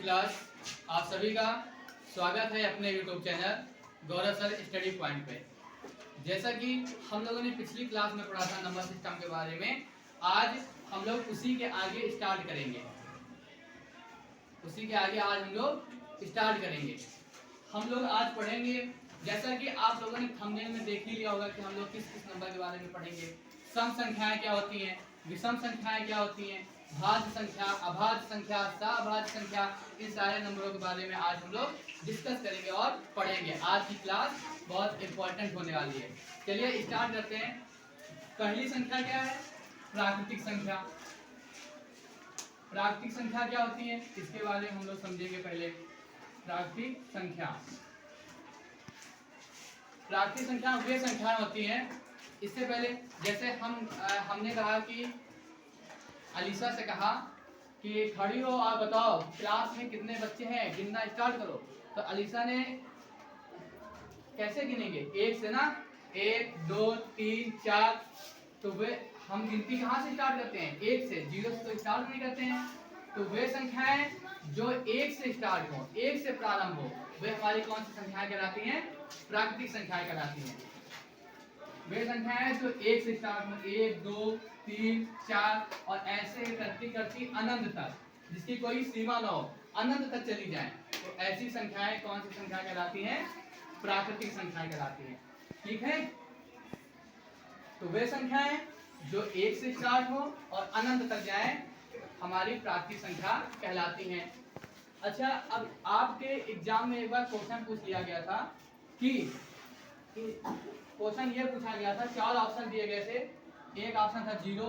Class आप सभी का स्वागत है अपने YouTube चैनल गौरव सर स्टडी पॉइंट पे। जैसा कि हम लोगों ने पिछली क्लास में पढ़ा था नंबर सिस्टम के बारे में, आज हम लोग उसी के आगे स्टार्ट करेंगे। हम लोग आज पढ़ेंगे, जैसा कि आप लोगों ने थंबनेल में देख ही लिया होगा कि हम लोग किस किस नंबर के बारे में पढ़ेंगे। सम संख्याएं क्या होती हैं, विषम संख्याएं क्या होती हैं, भाज्य संख्या, अभाज्य संख्या, सभाज्य संख्या, इन सारे नंबरों के बारे में आज हम लोग डिस्कस करेंगे और पढ़ेंगे। आज की क्लास बहुत इंपॉर्टेंट होने वाली है। चलिए स्टार्ट करते हैं। पहली संख्या क्या है? प्राकृतिक संख्या। प्राकृतिक संख्या क्या होती है इसके बारे में हम लोग समझेंगे पहले। प्राकृतिक संख्या, प्राकृतिक संख्या वे संख्याएं होती हैं। इससे पहले जैसे हमने कहा कि अलीशा से कहा कि खड़ी हो और बताओ क्लास में कितने बच्चे हैं, गिनना स्टार्ट करो। तो अलीशा ने कैसे गिनेंगे? एक से ना, 1 2 3 4। तो वे हम गिनती कहाँ से स्टार्ट करते हैं? 1 से। 0 से तो स्टार्ट नहीं करते हैं। तो वे संख्याएं जो 1 से स्टार्ट हो, 1 से प्रारंभ हो, वे हमारी कौन सी संख्याएं कहलाती हैं? प्राकृतिक संख्याएं कहलाती हैं। वे संख्याएं जो 1 से स्टार्ट हो, 1 2 3 4 और ऐसे करती करती अनंत तक, जिसकी कोई सीमा न हो, अनंत तक चली जाए, तो ऐसी संख्याएं कौन सी संख्या कहलाती हैं? प्राकृतिक संख्याएं कहलाती हैं। ठीक है। तो वे संख्याएं जो 1 से स्टार्ट हो और अनंत तक जाए हमारी प्राकृतिक संख्या कहलाती हैं। अच्छा, अब आपके एग्जाम में एक बार क्वेश्चन पूछ लिया गया था कि क्वेश्चन ये पूछा गया था, 4 ऑप्शन दिए गए थे। एक ऑप्शन था 0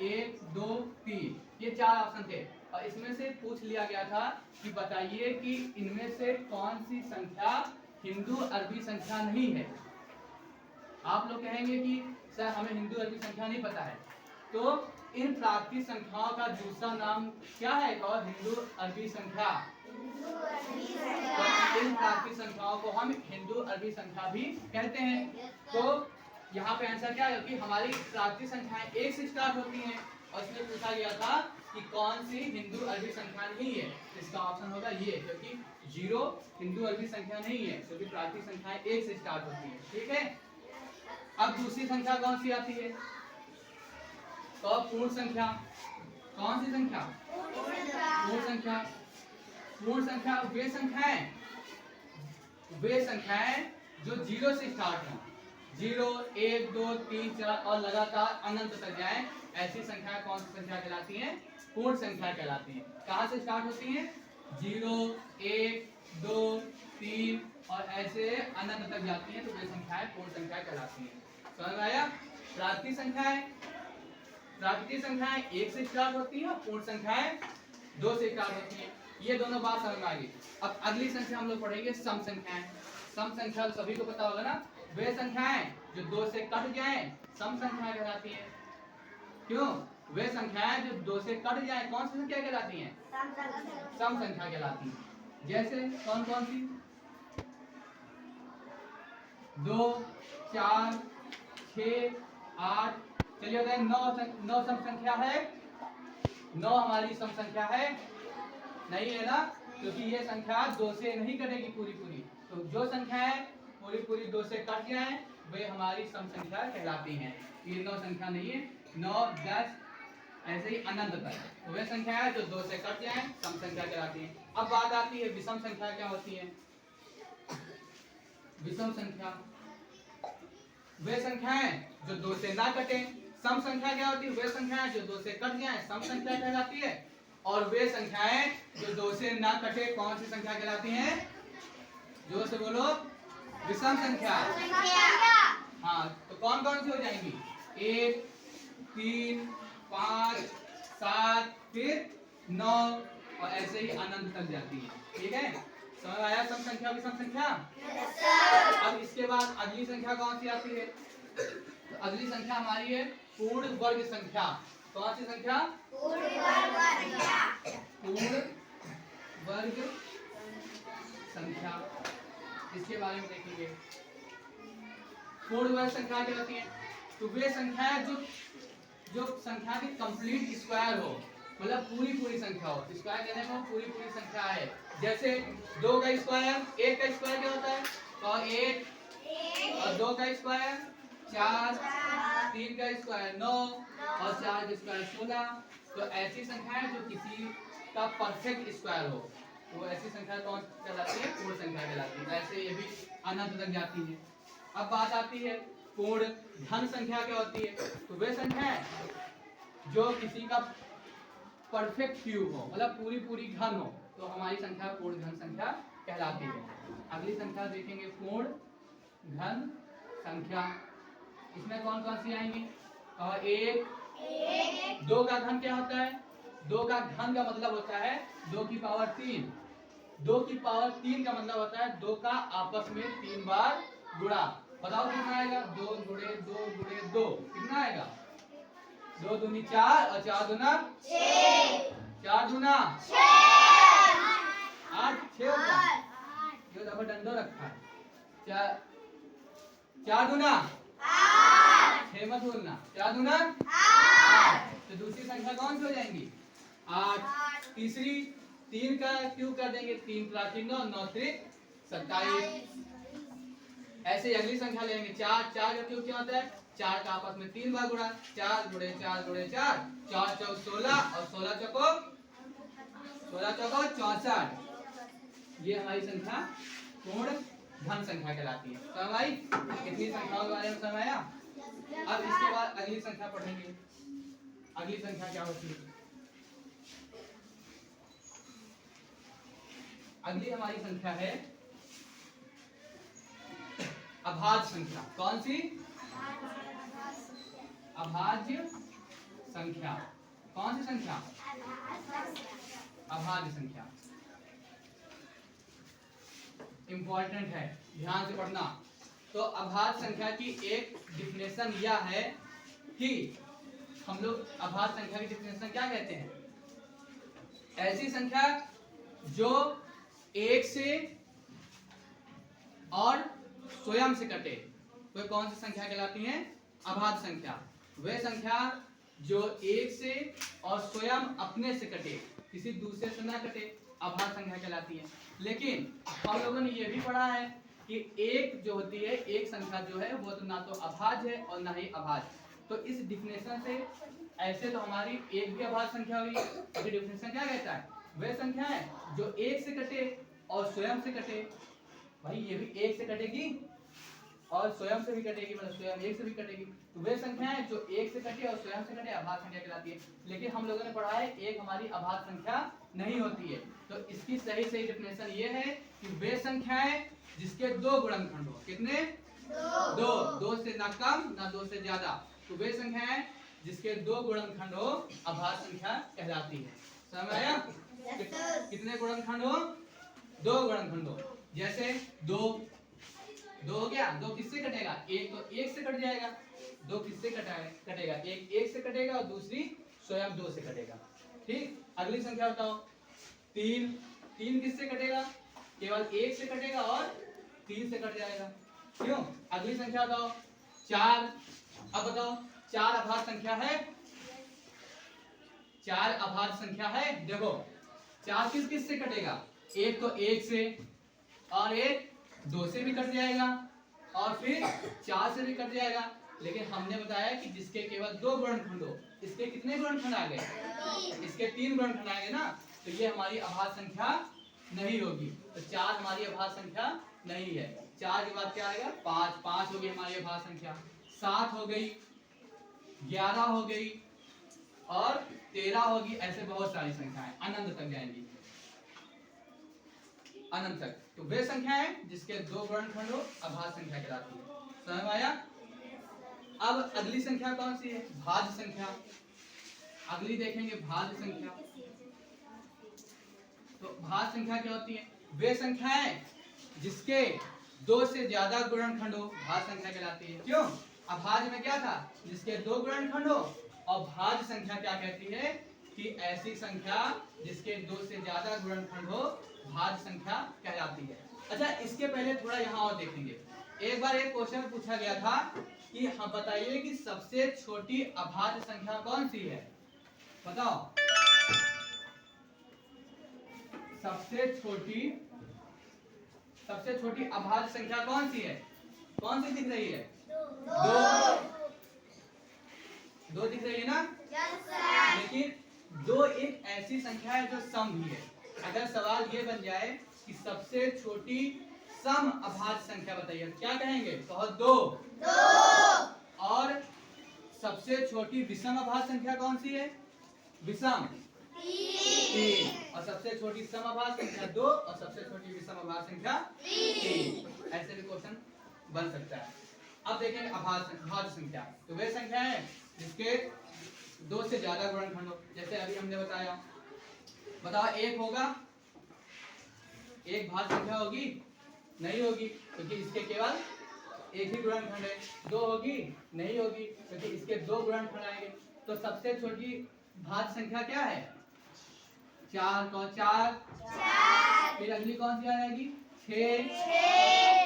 1 2 3, ये 4 ऑप्शन थे और इसमें से पूछ लिया गया था कि बताइए कि इनमें से कौन सी संख्या हिंदू अरबी संख्या नहीं है। आप लोग कहेंगे कि सर हमें हिंदू अरबी संख्या नहीं पता है। तो इन प्राकृतिक संख्याओं का दूसरा नाम क्या है? और हिंदू अरबी संख्या। तो इन प्राकृतिक संख्याओं को हम हिंदू अरबी संख्या भी कहते हैं। तो यहाँ पे आंसर क्या है कि हमारी प्राकृतिक संख्याएं 1 से स्टार्ट होती हैं और इसमें पूछा गया था कि कौन सी हिंदू अरबी संख्या नहीं है। इसका ऑप्शन होगा ये, क्योंकि 0 हिंदू अरबी संख्या नहीं है, क्योंकि प्राकृतिक संख्याएं 1 से स्टार्ट होती है। ठीक है। अब दूसरी संख्या कौन सी आती है? तो पूर्ण संख्या। कौन सी संख्या? पूर्ण संख्या। पूर्ण संख्या वे संख्याएं जो 0 से स्टार्ट हो, 0 1 2 3 4 और लगातार अनंत तक जाए, ऐसी संख्याएं कौन सी संख्या कहलाती हैं? पूर्ण संख्या कहलाती हैं। कहाँ से स्टार्ट होती हैं? 0 1 2 3 और ऐसे अनंत तक जाती हैं, तो वे संख्याएं पूर्ण संख्या कहलाती हैं। समझ में आया? प्राकृतिक संख्याएं 1 से स्टार्ट होती हैं और पूर्ण संख्याएं 2 से स्टार्ट होती हैं। ये दोनों बात समझ में आ गई। अब अगली संख्या हम लोग पढ़ेंगे सम संख्याएं। सम संख्या सभी को पता होगा ना, वे संख्याएं जो 2 से कट जाएं सम संख्या कहलाती हैं। क्यों? वे संख्याएं जो 2 से कट जाएं कौन सी संख्या कहलाती हैं? सम संख्या कहलाती हैं। जैसे कौन कौन सी? 2 4 6 8। चलिए बताइए 9 सम संख्या है? 9 हमारी सम संख्या है? नहीं है ना, क्योंकि ये संख्या 2 से नहीं कटेगी पूरी पूरी। तो जो संख्याएं पूरी 2 से कट जाएं वे हमारी सम संख्या कहलाती हैं। ये 9 संख्या नहीं है, 9 10 ऐसे ही अनंत तक, तो वे संख्याएं जो 2 से कट जाएं सम संख्या कहलाती हैं। अब बात आती है विषम संख्या क्या होती है? विषम संख्या वे संख्याएं जो 2 से ना कटे। सम संख्या क्या होती है? वे संख्याएं जो 2 से कट जाएं सम संख्या कहलाती है। और वे संख्याएं जो 2 से ना कटे कौन सी संख्या कहलाती हैं? जोर से बोलो। विषम संख्या। हाँ, तो कौन कौन सी हो जाएंगी? 1 3 5 7 फिर 9 और ऐसे ही अनंत तक जाती है। ठीक है, समझ आया? सम संख्या विषम संख्या। अब इसके बाद अगली संख्या कौन सी आती है? तो अगली संख्या हमारी है पूर्ण वर्ग संख्या। कौन सी संख्या? पूर्ण वर्ग संख्या। इसके बारे में देखेंगे। पूर्ण वर्ग संख्या कहलाती है तो वे संख्याएं जो संख्या की कंप्लीट स्क्वायर हो, मतलब पूरी पूरी संख्या हो। स्क्वायर कहने को पूरी पूरी संख्या है। जैसे 2 का स्क्वायर, 1 का स्क्वायर क्या होता है? तो 1, और 2 का स्क्वायर 4, 3 का स्क्वायर 9, और 4 का स्क्वायर 16। तो ऐसी संख्या है जो किसी का परफेक्ट स्क्वायर हो, तो ऐसी संख्या कौन कहलाती है? पूर्ण संख्या कहलाती है। ऐसे ये भी अनंत तक जाती है। अब बात आती है पूर्ण धन संख्या क्या होती है? तो वे संख्या है जो किसी का परफेक्ट क्यूब हो, मतलब पूरी पूरी घन हो, तो हमारी संख्या पूर्ण घन संख्या कहलाती है। अगली संख्या देखेंगे पूर्ण घन संख्या। इसमें कौन कौन सी आएंगी? और 1, 2 का घन क्या होता है? 2 का घन का मतलब होता है 2 की पावर 3। 2 की पावर 3 का मतलब होता है 2 का आपस में 3 बार गुणा। बताओ कितना आएगा? 2 गुणे 2 गुणे 2 कितना आएगा? 2 दूनी 4 और 4 दूना 6, 4 दूना 8, 6 होता है। ये देखो डंडो रखा है। 4 दूना 6 मत भूलना। 4 दूना 8। तो दूसरी संख्या कौन सी हो जाएंगी? 8। तीसरी 3 का क्यूब कर देंगे, 3 × 3 9, 9 3 27। ऐसे अगली संख्या लेंगे 4। 4 का क्यूब क्या होता है? 4 का आपस में 3 बार गुणा। 4 गुणे 4 गुणे 4, 4 चौक 16 और 16 चौको 64। ये हमारी संख्या पूर्ण धन संख्या कहलाती है। समझ आई? कितनी संख्याओं के बारे में समझ आया? अब इसके बाद अगली संख्या पढ़ेंगे। अगली संख्या क्या होती है? अगली हमारी संख्या है अभाज्य संख्या। कौन सी? अभाज्य संख्या। कौन सी संख्या? अभाज्य संख्या। इंपॉर्टेंट है, ध्यान से पढ़ना। तो अभाज्य संख्या की एक डिफिनेशन यह है कि हम लोग अभाज्य संख्या की डिफिनेशन क्या कहते हैं? ऐसी संख्या जो 1 से और स्वयं से कटे, वह कौन सी संख्या कहलाती है? अभाज्य संख्या। वह संख्या जो 1 से और स्वयं अपने से कटे, किसी दूसरे से ना कटे, अभाज्य संख्या कहलाती है। लेकिन हम लोगों ने यह भी पढ़ा है कि एक जो होती है, एक संख्या जो है वो तो ना तो अभाज्य है और ना ही अभाज्य। तो इस डिफिनेशन से ऐसे तो हमारी एक भी अभाज्य संख्या हुई। तो डिफिनेशन क्या कहता है? वह संख्या है जो 1 से कटे और स्वयं से कटे। भाई ये भी 1 से कटेगी और स्वयं से भी कटेगी, मतलब स्वयं 1 से भी कटेगी। तो वे संख्या है जो 1 से कटे और स्वयं से कटे, अभाज्य संख्या कहलाती है। लेकिन हम लोगों ने पढ़ा है एक हमारी अभाज्य संख्या नहीं होती है। तो इसकी सही सही डेफिनेशन ये है कि वे संख्याएं जिसके 2 गुणनखंड हो। कितने? 2 से ना कम ना 2 से ज्यादा। तो वे संख्याएं जिसके 2 गुणनखंड हो अभाज्य संख्या कहलाती है। समझ आया? कितने गुणनखंड हो? 2 गुणनखंड हो। जैसे 2 हो गया, 2 किससे कटेगा? 1 तो 1 से कट जाएगा। 2 किससे कटेगा? 1 से कटेगा और दूसरी स्वयं 2 से कटेगा। ठीक। अगली संख्या बताओ 3 किससे कटेगा? केवल 1 से कटेगा और 3 से कट जाएगा। क्यों? अगली संख्या बताओ 4। अब बताओ 4 अभाज्य संख्या है? 4 अभाज्य संख्या है। देखो 4 किस से कटेगा? 1 तो 1 से और 1 2 से भी कट जाएगा और फिर 4 से भी कट जाएगा। लेकिन हमने बताया कि जिसके केवल 2 गुणनखंड हो, इसके कितने गुणनखंड आ गए? इसके 3 गुणनखंड आ गए ना। तो ये हमारी अभाज्य संख्या नहीं होगी। तो 4 हमारी अभाज्य संख्या नहीं है। 4 के बाद क्या आएगा? 5 हो गई हमारी अभाज्य संख्या। 7 हो गई, 11 हो गई और 13 होगी। ऐसे बहुत सारी संख्याएं अनंत तक जाएंगी, अनंत तक। तो वे संख्या है जिसके 2 गुणनखंड हो अभाज्य संख्या कहलाती है। समझ में आया? अब अगली संख्या कौन सी है? भाज्य संख्या। अगली देखेंगे भाज्य संख्या। तो भाज्य संख्या क्या होती है? वे संख्याएं जिसके 2 से ज्यादा गुणनखंड हो भाज्य संख्या कहलाती है। क्यों? अभाज्य में क्या था? जिसके 2 गुणनखंड हो। और भाज्य संख्या क्या कहती है? कि ऐसी संख्या जिसके 2 से ज्यादा गुणनखंड हो भाज्य संख्या कहलाती है। अच्छा, इसके पहले थोड़ा यहाँ और देखेंगे। एक बार एक क्वेश्चन पूछा गया था कि हम बताइए कि सबसे छोटी अभाज्य संख्या कौन सी है? बताओ। सबसे छोटी अभाज्य संख्या कौन सी है? कौन सी दिख रही है? दो दिख रही है ना? लेकिन दो एक ऐसी संख्या है जो सम भी है। अगर सवाल ये बन जाए कि सबसे छोटी सम अभाज्य संख्या बताइए, क्या कहेंगे? कहो दो। और सबसे छोटी विषम अभाज्य संख्या कौन सी है? विषम 3। और सबसे छोटी सम अभाज्य संख्या 2 और सबसे छोटी विषम अभाज्य संख्या 3। ऐसे भी क्वेश्चन बन सकता है। अब देखेंगे अभाज्य संख्या, तो वे संख्या है जिसके 2 से ज्यादा गुणनखंड हो। जैसे अभी हमने बताया, बताओ एक होगा, एक भाज्य संख्या होगी? नहीं होगी, क्योंकि इसके केवल एक ही गुणनखंड है। 2 होगी? नहीं होगी, क्योंकि इसके 2 गुणनखंड आएंगे। तो सबसे छोटी भाज्य संख्या क्या है? 4। कौन? 4। फिर अगली कौन सी आ जाएगी? 6।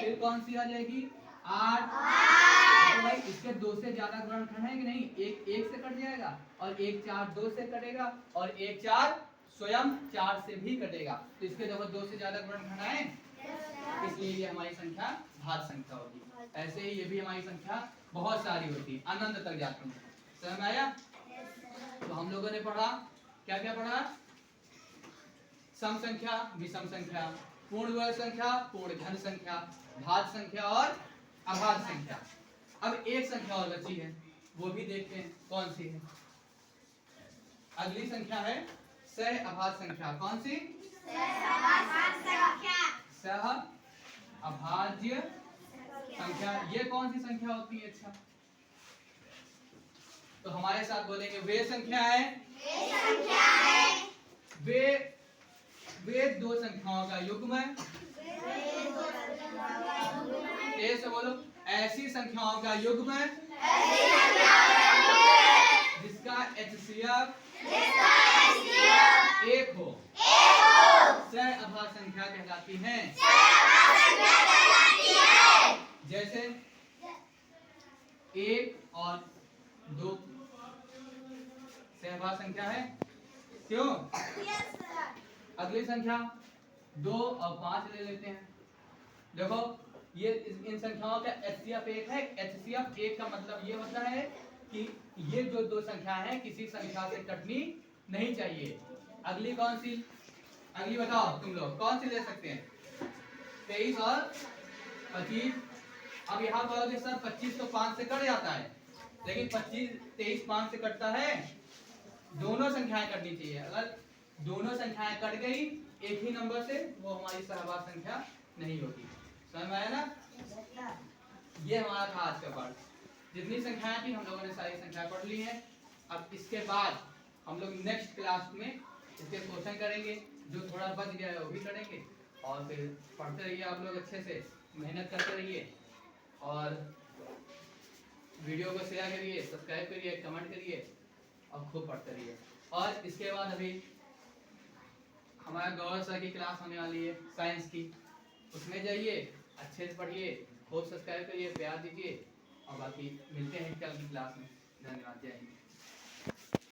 फिर कौन सी आ जाएगी? 8। तो भाई इसके 2 से ज्यादा गुणनखंड है कि नहीं? एक से कट जाएगा, और एक 4 2 से कटेगा, और एक 4 स्वयं 4 से भी कटेगा। तो इसके जब 2 से ज्यादा गुणनखंड आए, इसलिए ये हमारी संख्या भाज्य संख्या होगी। ऐसे ही ये भी हमारी संख्या बहुत सारी होती है, अनंत तक जाती है। समझ में आया? तो हम लोगों ने पढ़ा, क्या क्या पढ़ा? सम संख्या, विषम संख्या, पूर्ण वर्ग संख्या, पूर्ण घन संख्या, भाज्य संख्या और अभाज्य संख्या। अब एक संख्या और बची है, वो भी देखते हैं कौन सी है। अगली संख्या है सह अभाज्य संख्या। कौन सी? सह अभाज्य संख्या। ये कौन सी संख्या होती है? अच्छा, तो हमारे साथ बोलेंगे, वे संख्या है वे दो संख्याओं का युग्म है। ऐसे बोलो, ऐसी संख्याओं का युग्म है जिसका HCF 1 हो। सह अभाज्य संख्या कहलाती है। जैसे 1 और 2 सहभाज्य संख्या है, क्यों? अगली संख्या 2 और 5 ले लेते हैं। देखो, ये इन संख्याओं का HCF 1 है। HCF 1 का मतलब ये होता है कि ये जो दो संख्या है किसी संख्या से कटनी नहीं चाहिए। अगली कौन सी? अगली बताओ तुम लोग, कौन सी ले सकते हैं? 23 और 25। अब यहाँ कहोगे सर 25 तो 5 से कट जाता है, लेकिन 23 5 से कटता है? दोनों संख्याएं कटनी चाहिए। अगर दोनों संख्याएं कट गई एक ही नंबर से, वो हमारी सहभाज्य संख्या नहीं होगी। समझ में आया ना? ये हमारा था आज का पाठ। जितनी संख्याएं थी हम लोगों ने सारी संख्या पढ़ ली है। अब इसके बाद हम लोग नेक्स्ट क्लास में इसके क्वेश्चन करेंगे, जो थोड़ा बच गया है वो भी करेंगे। और फिर पढ़ते रहिए आप लोग, अच्छे से मेहनत करते रहिए, और वीडियो को शेयर करिए, सब्सक्राइब करिए, कमेंट करिए, और खूब पढ़ते रहिए। और इसके बाद अभी हमारा गौरव सर की क्लास होने वाली है साइंस की, उसमें जाइए, अच्छे से पढ़िए, खूब सब्सक्राइब करिए, प्यार दीजिए, और बाकी मिलते हैं कल की क्लास में। धन्यवाद, जय हिंद।